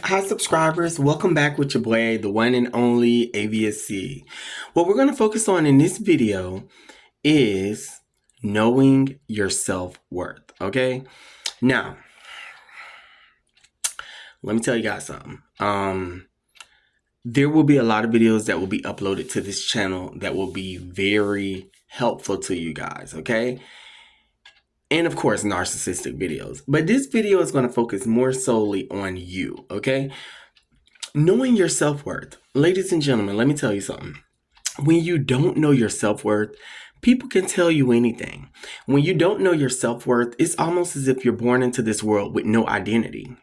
Hi, subscribers. Welcome back with your boy, the one and only AVSC. What we're going to focus on in this video is knowing your self-worth. Okay. Now, let me tell you guys something. There will be a lot of videos that will be uploaded to this channel that will be very helpful to you guys. Okay. And of course, narcissistic videos. But this video is going to focus more solely on you. Okay. Knowing your self-worth. Ladies and gentlemen, let me tell you something. When you don't know your self-worth, people can tell you anything. When you don't know your self-worth, it's almost as if you're born into this world with no identity.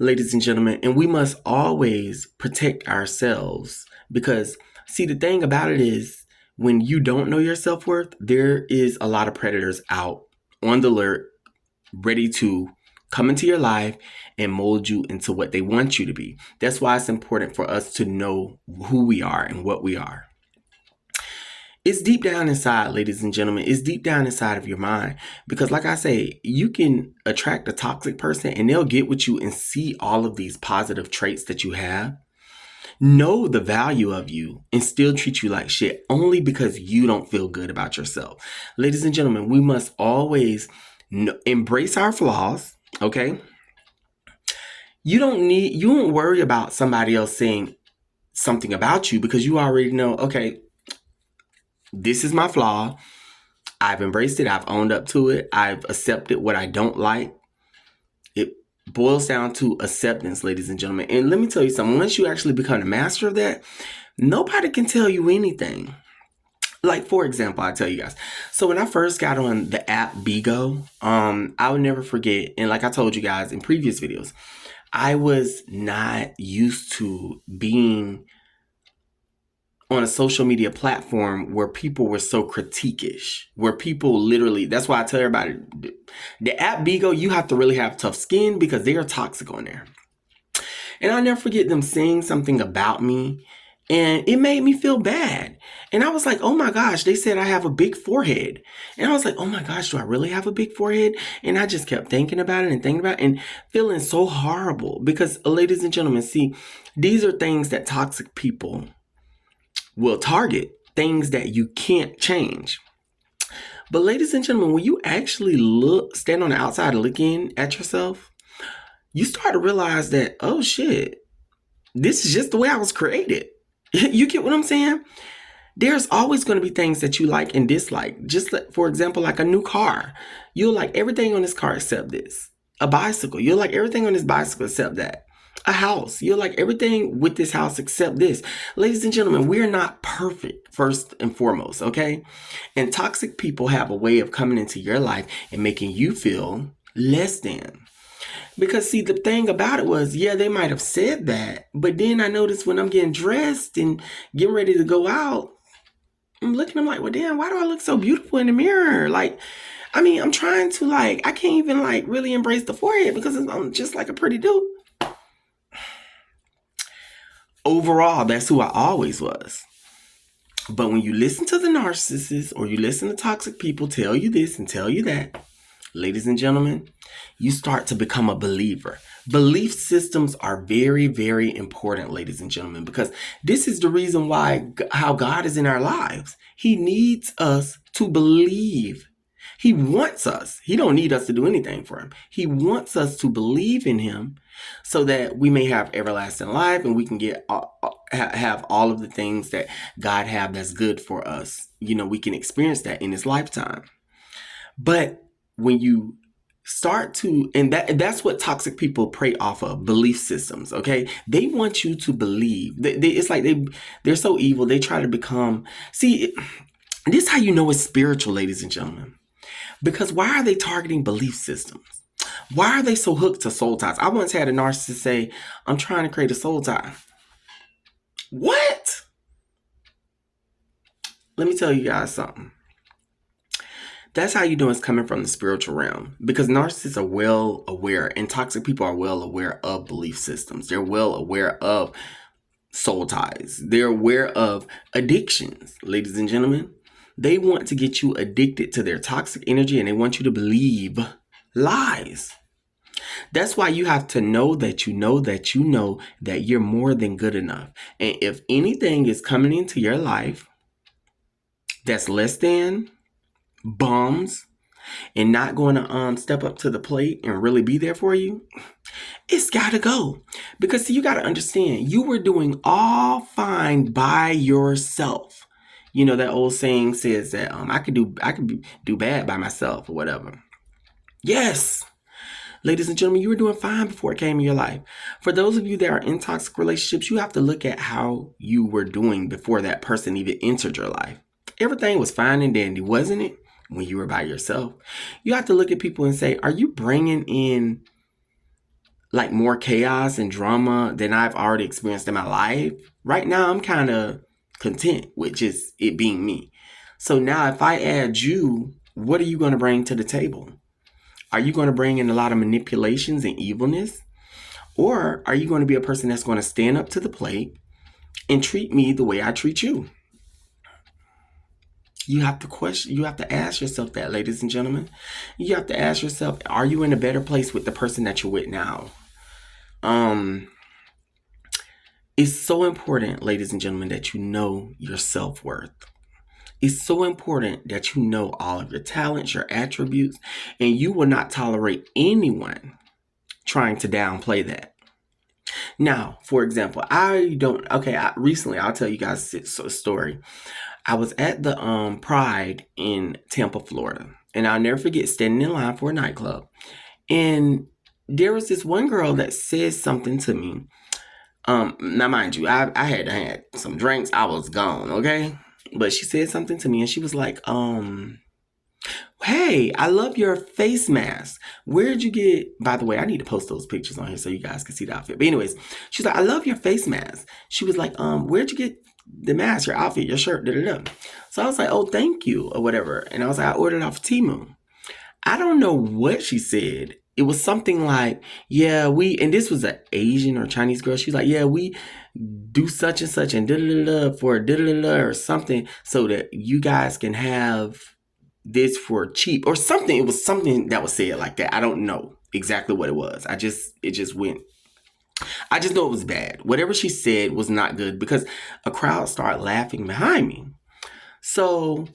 Ladies and gentlemen, and we must always protect ourselves because, see, the thing about it is when you don't know your self-worth, there is a lot of predators out on the alert, ready to come into your life and mold you into what they want you to be. That's why it's important for us to know who we are and what we are. It's deep down inside, ladies and gentlemen. It's deep down inside of your mind. Because like I say, you can attract a toxic person and they'll get with you and see all of these positive traits that you have. Know the value of you and still treat you like shit only because you don't feel good about yourself. Ladies and gentlemen, we must always embrace our flaws. Okay. You don't worry about somebody else saying something about you because you already know, okay, this is my flaw. I've embraced it. I've owned up to it. I've accepted what I don't like. It boils down to acceptance, ladies and gentlemen. And let me tell you something. Once you actually become a master of that, nobody can tell you anything. Like, for example, I tell you guys. So when I first got on the app Bigo, I will never forget. And like I told you guys in previous videos, I was not used to being on a social media platform where people were so critique-ish, where people literally, that's why I tell everybody, the app Bigo, you have to really have tough skin because they are toxic on there. And I'll never forget them saying something about me and it made me feel bad. And I was like, oh my gosh, they said I have a big forehead. And I was like, oh my gosh, do I really have a big forehead? And I just kept thinking about it and thinking about it and feeling so horrible because, ladies and gentlemen, see, these are things that toxic people will target, things that you can't change. But ladies and gentlemen, when you actually stand on the outside and look in at yourself, you start to realize that, oh shit, this is just the way I was created. You get what I'm saying? There's always going to be things that you like and dislike. Just like, for example, like a new car. You'll like everything on this car except this. A bicycle. You'll like everything on this bicycle except that. A house. You'll like everything with this house except this. Ladies and gentlemen, we're not perfect, first and foremost, okay? And toxic people have a way of coming into your life and making you feel less than. Because see, the thing about it was, yeah, they might have said that, but then I noticed when I'm getting dressed and getting ready to go out, I'm looking, I'm like, well, damn, why do I look so beautiful in the mirror? Like, I mean, I'm trying to I can't even really embrace the forehead because I'm just like a pretty dude. Overall, that's who I always was. But when you listen to the narcissists or you listen to toxic people tell you this and tell you that, ladies and gentlemen, you start to become a believer. Belief systems are very, very important, ladies and gentlemen, because this is the reason why how God is in our lives. He needs us to believe. He wants us. He don't need us to do anything for him. He wants us to believe in him so that we may have everlasting life and we can have all of the things that God have that's good for us. You know, we can experience that in this lifetime. But when you start to, and that's what toxic people prey off of, belief systems, okay? They want you to believe. It's like they're so evil. They try to become, see, this is how you know it's spiritual, ladies and gentlemen. Because why are they targeting belief systems? Why are they so hooked to soul ties? I once had a narcissist say, I'm trying to create a soul tie. What? Let me tell you guys something. That's how you know it's coming from the spiritual realm. Because narcissists are well aware and toxic people are well aware of belief systems. They're well aware of soul ties. They're aware of addictions, ladies and gentlemen. They want to get you addicted to their toxic energy and they want you to believe lies. That's why you have to know that you know that you know that you're more than good enough. And if anything is coming into your life that's less than, bums, and not going to step up to the plate and really be there for you, it's got to go. Because see, you got to understand, you were doing all fine by yourself. You know, that old saying says that I could do bad by myself or whatever. Yes. Ladies and gentlemen, you were doing fine before it came in your life. For those of you that are in toxic relationships, you have to look at how you were doing before that person even entered your life. Everything was fine and dandy, wasn't it? When you were by yourself. You have to look at people and say, are you bringing in like more chaos and drama than I've already experienced in my life? Right now, I'm kind of content with just it being me. So now if I add you, what are you going to bring to the table? Are you going to bring in a lot of manipulations and evilness? Or are you going to be a person that's going to stand up to the plate and treat me the way I treat you? You have to ask yourself that, ladies and gentlemen. You have to ask yourself, are you in a better place with the person that you're with now? It's so important, ladies and gentlemen, that you know your self-worth. It's so important that you know all of your talents, your attributes, and you will not tolerate anyone trying to downplay that. Now, for example, recently, I'll tell you guys a story. I was at the Pride in Tampa, Florida, and I'll never forget standing in line for a nightclub. And there was this one girl that said something to me. Now, mind you, I had some drinks. I was gone, okay? But she said something to me, and she was like, hey, I love your face mask. Where'd you get, by the way, I need to post those pictures on here so you guys can see the outfit. But anyways, she's like, I love your face mask. She was like, where'd you get the mask, your outfit, your shirt, da-da-da. So I was like, oh, thank you, or whatever. And I was like, I ordered off Temu. I don't know what she said. It was something like, yeah, and this was an Asian or Chinese girl. She was like, yeah, we do such and such and da-da-da-da for da-da-da-da or something so that you guys can have this for cheap or something. It was something that was said like that. I don't know exactly what it was. I just know it was bad. Whatever she said was not good because a crowd started laughing behind me. So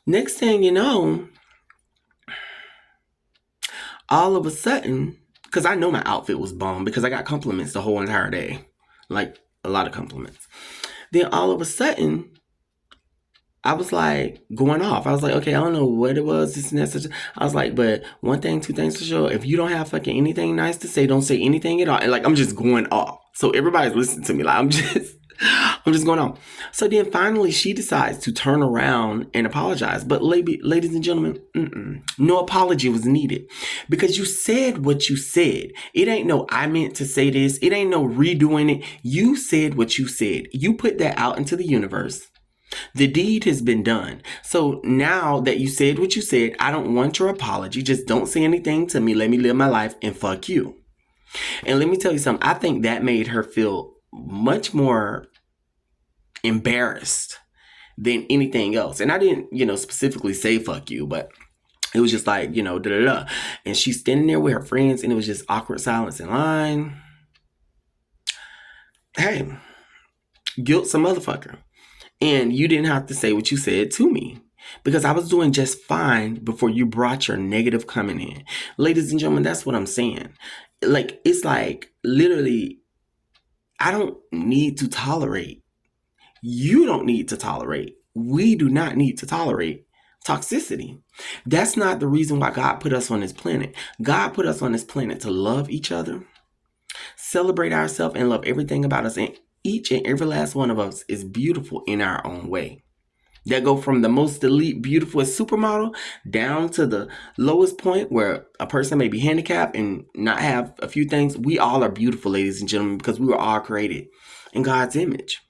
next thing you know, all of a sudden, because I know my outfit was bomb because I got compliments the whole entire day. Like a lot of compliments. Then all of a sudden, I was like going off. I was like, okay, I don't know what it was. This and that. I was like, but one thing, two things for sure. If you don't have fucking anything nice to say, don't say anything at all. And like, I'm just going off. So everybody's listening to me. Like, I'm just going on. So then finally she decides to turn around and apologize. But ladies and gentlemen, no apology was needed because you said what you said. It ain't no, I meant to say this. It ain't no redoing it. You said what you said. You put that out into the universe. The deed has been done. So now that you said what you said, I don't want your apology. Just don't say anything to me. Let me live my life and fuck you. And let me tell you something. I think that made her feel much more embarrassed than anything else. And I didn't, specifically say fuck you, but it was just like, da-da-da. And she's standing there with her friends and it was just awkward silence in line. Hey, guilt some motherfucker. And you didn't have to say what you said to me because I was doing just fine before you brought your negative coming in. Ladies and gentlemen, that's what I'm saying. Like, it's like literally, I don't need to tolerate. You don't need to tolerate. We do not need to tolerate toxicity. That's not the reason why God put us on this planet. God put us on this planet to love each other, celebrate ourselves, and love everything about us. And each and every last one of us is beautiful in our own way. That go from the most elite, beautiful supermodel down to the lowest point where a person may be handicapped and not have a few things. We all are beautiful, ladies and gentlemen, because we were all created in God's image.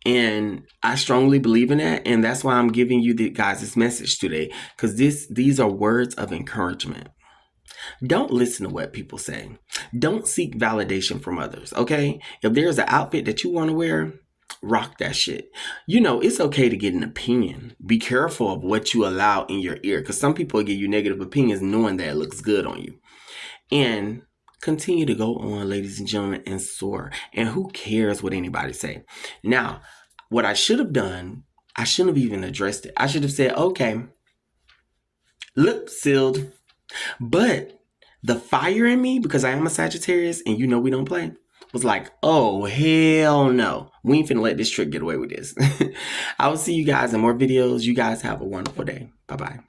And I strongly believe in that. And that's why I'm giving you guys this message today, because these are words of encouragement. Don't listen to what people say. Don't seek validation from others, okay? If there's an outfit that you want to wear, rock that shit. It's okay to get an opinion. Be careful of what you allow in your ear because some people give you negative opinions knowing that it looks good on you. and continue to go on, ladies and gentlemen, and soar. And who cares what anybody say? Now, what I should have done, I shouldn't have even addressed it. I should have said, okay, look, sealed. But the fire in me, because I am a Sagittarius and you know we don't play, was like, oh, hell no. We ain't finna let this trick get away with this. I will see you guys in more videos. You guys have a wonderful day. Bye-bye.